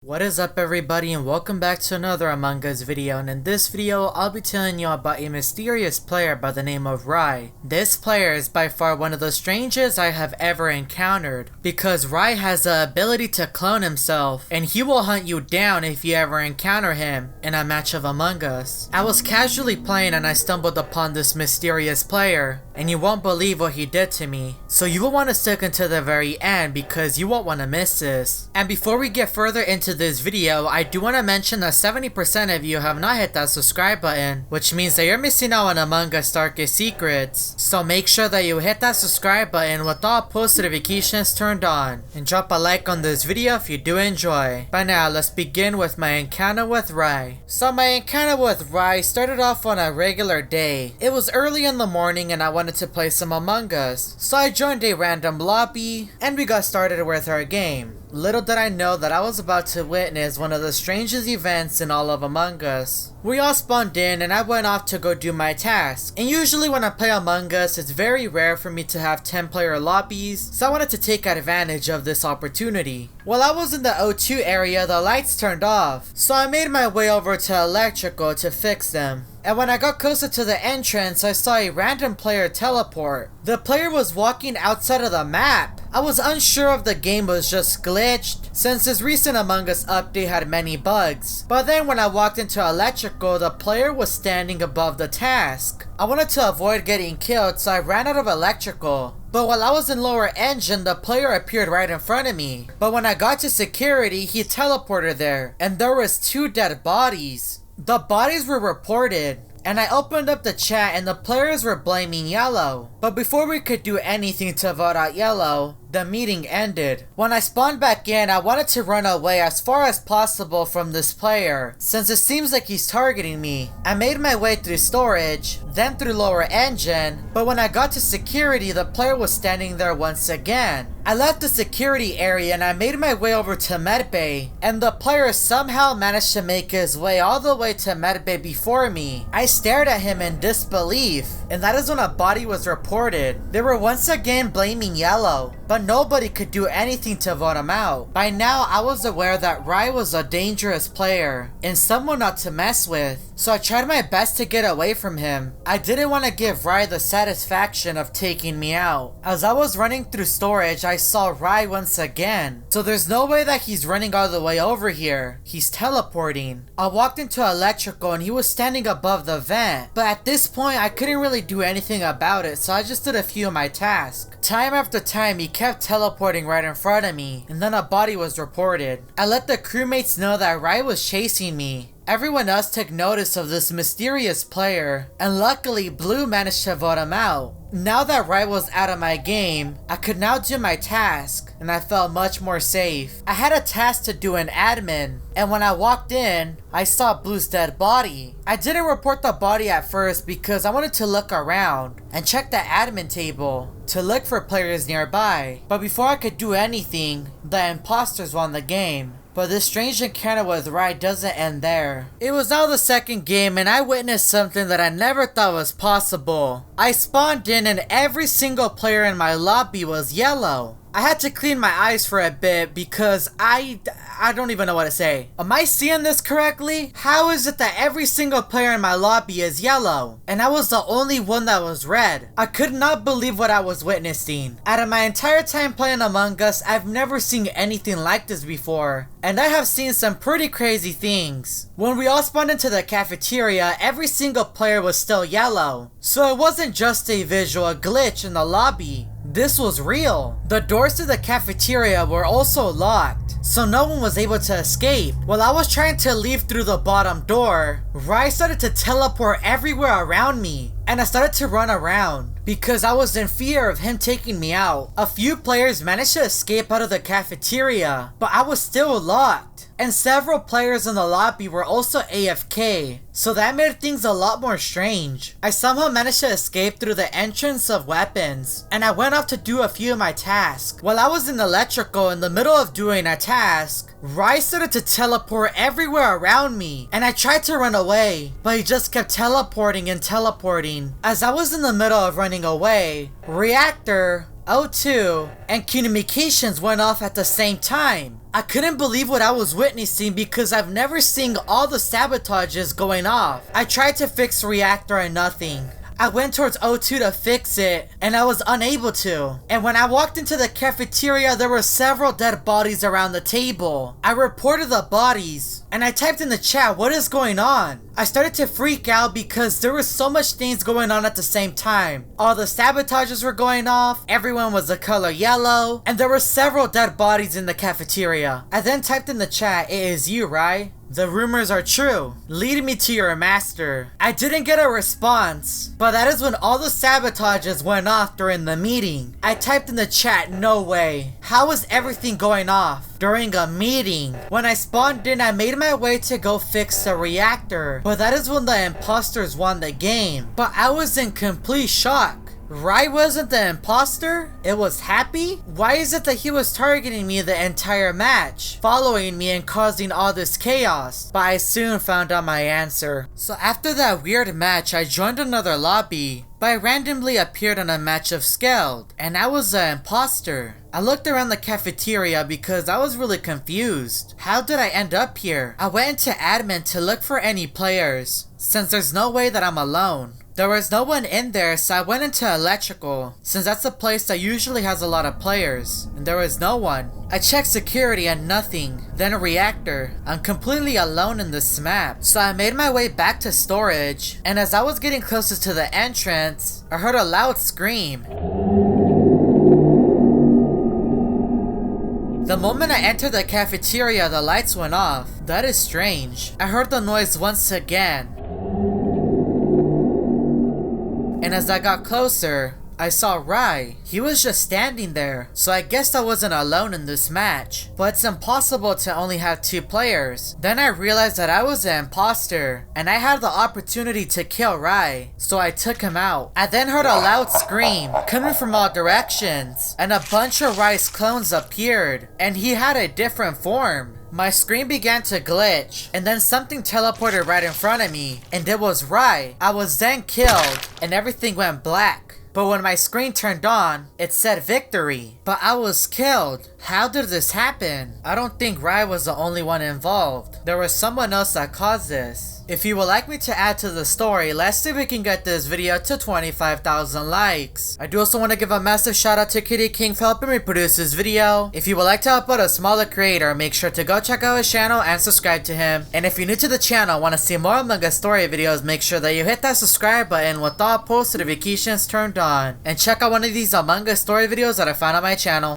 What is up everybody, and welcome back to another Among Us video, and in this video I'll be telling you about a mysterious player by the name of Riot. This player is by far one of the strangest I have ever encountered, because Riot has the ability to clone himself, and he will hunt you down if you ever encounter him in a match of Among Us. I was casually playing and I stumbled upon this mysterious player, and you won't believe what he did to me. So you will want to stick until the very end because you won't want to miss this. And before we get further into this video, I do want to mention that 70% of you have not hit that subscribe button, which means that you're missing out on Among Us darkest secrets. So make sure that you hit that subscribe button with all post notifications turned on, and drop a like on this video if you do enjoy. But now let's begin with my encounter with Riot. So my encounter with Riot started off on a regular day. It was early in the morning and I wanted to play some Among Us, so I joined a random lobby and we got started with our game. Little did I know that I was about to witness one of the strangest events in all of Among Us. We all spawned in and I went off to go do my task. And usually when I play Among Us, it's very rare for me to have 10-player lobbies, so I wanted to take advantage of this opportunity. While I was in the O2 area, the lights turned off, so I made my way over to electrical to fix them. And when I got closer to the entrance, I saw a random player teleport. The player was walking outside of the map. I was unsure if the game was just glitched, since this recent Among Us update had many bugs. But then when I walked into electrical, the player was standing above the task. I wanted to avoid getting killed, so I ran out of electrical. But while I was in lower engine, the player appeared right in front of me. But when I got to security, he teleported there, and there was 2 dead bodies. The bodies were reported, and I opened up the chat and the players were blaming Yellow. But before we could do anything to vote out Yellow, the meeting ended. When I spawned back in, I wanted to run away as far as possible from this player, since it seems like he's targeting me. I made my way through storage, then through lower engine, but when I got to security, the player was standing there once again. I left the security area and I made my way over to medbay, and the player somehow managed to make his way all the way to medbay before me. I stared at him in disbelief, and that is when a body was reported. They were once again blaming Yellow, but nobody could do anything to vote him out. By now, I was aware that Riot was a dangerous player and someone not to mess with, so I tried my best to get away from him. I didn't want to give Riot the satisfaction of taking me out. As I was running through storage, I saw Riot once again. So there's no way that he's running all the way over here. He's teleporting. I walked into electrical and he was standing above the vent, but at this point I couldn't really do anything about it, so I just did a few of my tasks. Time after time, he kept teleporting right in front of me, and then a body was reported. I let the crewmates know that Riot was chasing me. Everyone else took notice of this mysterious player, and luckily Blue managed to vote him out. Now that Riot was out of my game, I could now do my task, and I felt much more safe. I had a task to do an admin, and when I walked in, I saw Blue's dead body. I didn't report the body at first because I wanted to look around and check the admin table to look for players nearby. But before I could do anything, the imposters won the game. But this strange encounter with Riot doesn't end there. It was now the second game and I witnessed something that I never thought was possible. I spawned in and every single player in my lobby was Yellow. I had to clean my eyes for a bit because I don't even know what to say. Am I seeing this correctly? How is it that every single player in my lobby is Yellow, and I was the only one that was red? I could not believe what I was witnessing. Out of my entire time playing Among Us, I've never seen anything like this before, and I have seen some pretty crazy things. When we all spawned into the cafeteria, every single player was still Yellow, so it wasn't just a visual glitch in the lobby. This was real. The doors to the cafeteria were also locked, so no one was able to escape. While I was trying to leave through the bottom door, Riot started to teleport everywhere around me, and I started to run around because I was in fear of him taking me out. A few players managed to escape out of the cafeteria, but I was still locked. And several players in the lobby were also AFK, so that made things a lot more strange. I somehow managed to escape through the entrance of weapons, and I went off to do a few of my tasks. While I was in electrical in the middle of doing a task, Riot started to teleport everywhere around me, and I tried to run away, but he just kept teleporting and teleporting. As I was in the middle of running away, Reactor, O2, and communications went off at the same time. I couldn't believe what I was witnessing because I've never seen all the sabotages going off. I tried to fix the reactor and nothing. I went towards O2 to fix it, and I was unable to. And when I walked into the cafeteria, there were several dead bodies around the table. I reported the bodies, and I typed in the chat, what is going on? I started to freak out because there was so much things going on at the same time. All the sabotages were going off, everyone was the color yellow, and there were several dead bodies in the cafeteria. I then typed in the chat, it is you, right? The rumors are true. Lead me to your master. I didn't get a response, but that is when all the sabotages went off during the meeting. I typed in the chat, no way. How is everything going off during a meeting? When I spawned in, I made my way to go fix the reactor, but that is when the imposters won the game. But I was in complete shock. Riot wasn't the imposter? It was Happy? Why is it that he was targeting me the entire match, following me and causing all this chaos? But I soon found out my answer. So after that weird match, I joined another lobby, but I randomly appeared on a match of Skeld, and I was the imposter. I looked around the cafeteria because I was really confused. How did I end up here? I went into admin to look for any players, since there's no way that I'm alone. There was no one in there, so I went into electrical, since that's a place that usually has a lot of players, and there was no one. I checked security and nothing, then a reactor. I'm completely alone in this map. So I made my way back to storage, and as I was getting closest to the entrance, I heard a loud scream. The moment I entered the cafeteria, the lights went off. That is strange. I heard the noise once again. And as I got closer, I saw Riot. He was just standing there, so I guess I wasn't alone in this match. But it's impossible to only have 2 players. Then I realized that I was an imposter, and I had the opportunity to kill Riot, so I took him out. I then heard a loud scream coming from all directions, and a bunch of Riot's clones appeared, and he had a different form. My screen began to glitch, and then something teleported right in front of me, and it was Riot. I was then killed, and everything went black. But when my screen turned on, it said victory. But I was killed. How did this happen? I don't think Riot was the only one involved. There was someone else that caused this. If you would like me to add to the story, let's see if we can get this video to 25,000 likes. I do also want to give a massive shout out to Kitty King for helping me produce this video. If you would like to help out a smaller creator, make sure to go check out his channel and subscribe to him. And if you're new to the channel and want to see more Among Us story videos, make sure that you hit that subscribe button with all post notifications turned on. And check out one of these Among Us story videos that I found on my channel.